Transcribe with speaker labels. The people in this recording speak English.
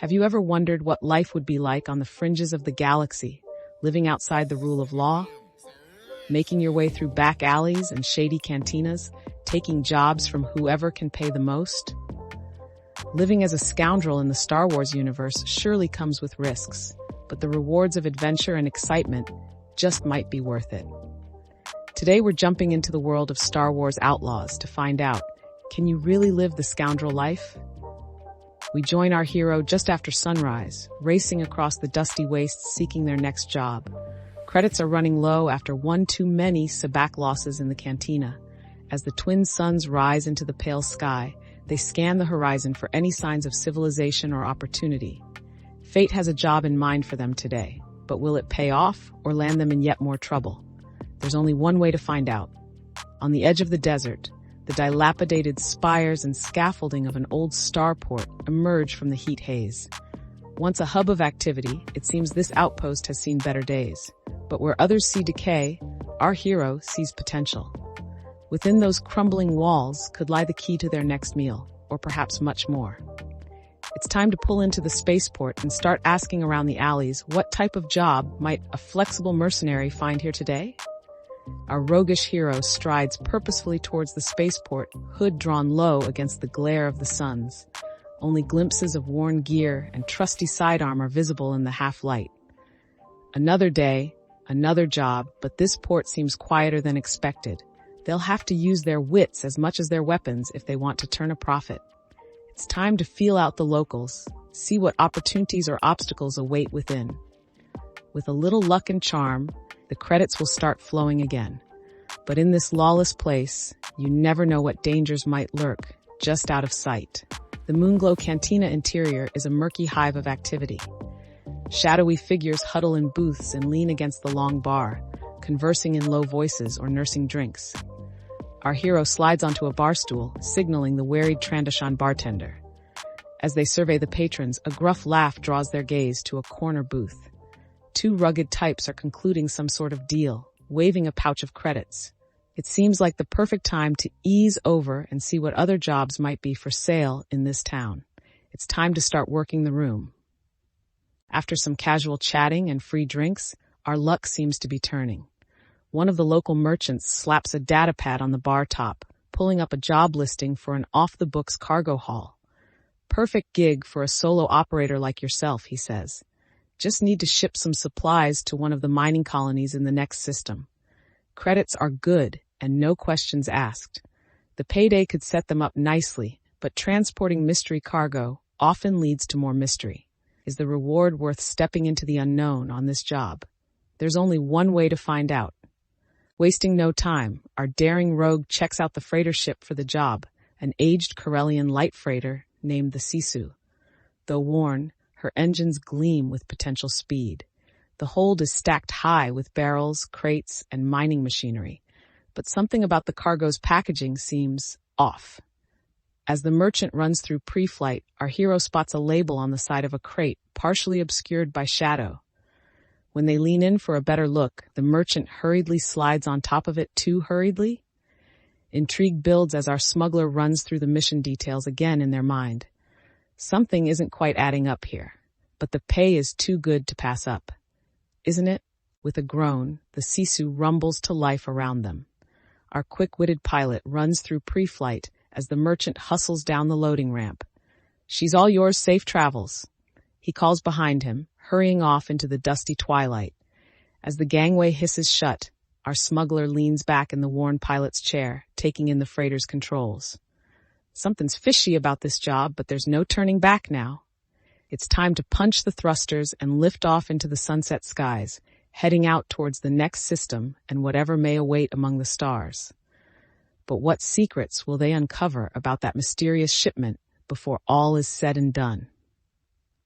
Speaker 1: Have you ever wondered what life would be like on the fringes of the galaxy, living outside the rule of law? Making your way through back alleys and shady cantinas, taking jobs from whoever can pay the most? Living as a scoundrel in the Star Wars universe surely comes with risks, but the rewards of adventure and excitement just might be worth it. Today we're jumping into the world of Star Wars Outlaws to find out, can you really live the scoundrel life? We join our hero just after sunrise, racing across the dusty wastes seeking their next job. Credits are running low after one too many sabacc losses in the cantina. As the twin suns rise into the pale sky, they scan the horizon for any signs of civilization or opportunity. Fate has a job in mind for them today, but will it pay off or land them in yet more trouble? There's only one way to find out. On the edge of the desert, the dilapidated spires and scaffolding of an old starport emerge from the heat haze. Once a hub of activity, it seems this outpost has seen better days. But where others see decay, our hero sees potential. Within those crumbling walls could lie the key to their next meal, or perhaps much more. It's time to pull into the spaceport and start asking around the alleys, what type of job might a flexible mercenary find here today? Our roguish hero strides purposefully towards the spaceport, hood drawn low against the glare of the suns. Only glimpses of worn gear and trusty sidearm are visible in the half-light. Another day, another job, but this port seems quieter than expected. They'll have to use their wits as much as their weapons if they want to turn a profit. It's time to feel out the locals, see what opportunities or obstacles await within. With a little luck and charm, the credits will start flowing again. But in this lawless place, you never know what dangers might lurk, just out of sight. The Moonglow Cantina interior is a murky hive of activity. Shadowy figures huddle in booths and lean against the long bar, conversing in low voices or nursing drinks. Our hero slides onto a bar stool, signaling the wearied Trandoshan bartender. As they survey the patrons, a gruff laugh draws their gaze to a corner booth. Two rugged types are concluding some sort of deal, waving a pouch of credits. It seems like the perfect time to ease over and see what other jobs might be for sale in this town. It's time to start working the room. After some casual chatting and free drinks, our luck seems to be turning. One of the local merchants slaps a data pad on the bar top, pulling up a job listing for an off-the-books cargo haul. Perfect gig for a solo operator like yourself, he says. Just need to ship some supplies to one of the mining colonies in the next system. Credits are good and no questions asked. The payday could set them up nicely, but transporting mystery cargo often leads to more mystery. Is the reward worth stepping into the unknown on this job? There's only one way to find out. Wasting no time, our daring rogue checks out the freighter ship for the job, an aged Corellian light freighter named the Sisu. Though worn, her engines gleam with potential speed. The hold is stacked high with barrels, crates, and mining machinery. But something about the cargo's packaging seems off. As the merchant runs through pre-flight, our hero spots a label on the side of a crate, partially obscured by shadow. When they lean in for a better look, the merchant hurriedly slides on top of it too hurriedly. Intrigue builds as our smuggler runs through the mission details again in their mind. Something isn't quite adding up here, but the pay is too good to pass up. Isn't it? With a groan, the Sisu rumbles to life around them. Our quick-witted pilot runs through pre-flight as the merchant hustles down the loading ramp. She's all yours, safe travels. He calls behind him, hurrying off into the dusty twilight. As the gangway hisses shut, our smuggler leans back in the worn pilot's chair, taking in the freighter's controls. Something's fishy about this job, but there's no turning back now. It's time to punch the thrusters and lift off into the sunset skies, heading out towards the next system and whatever may await among the stars. But what secrets will they uncover about that mysterious shipment before all is said and done?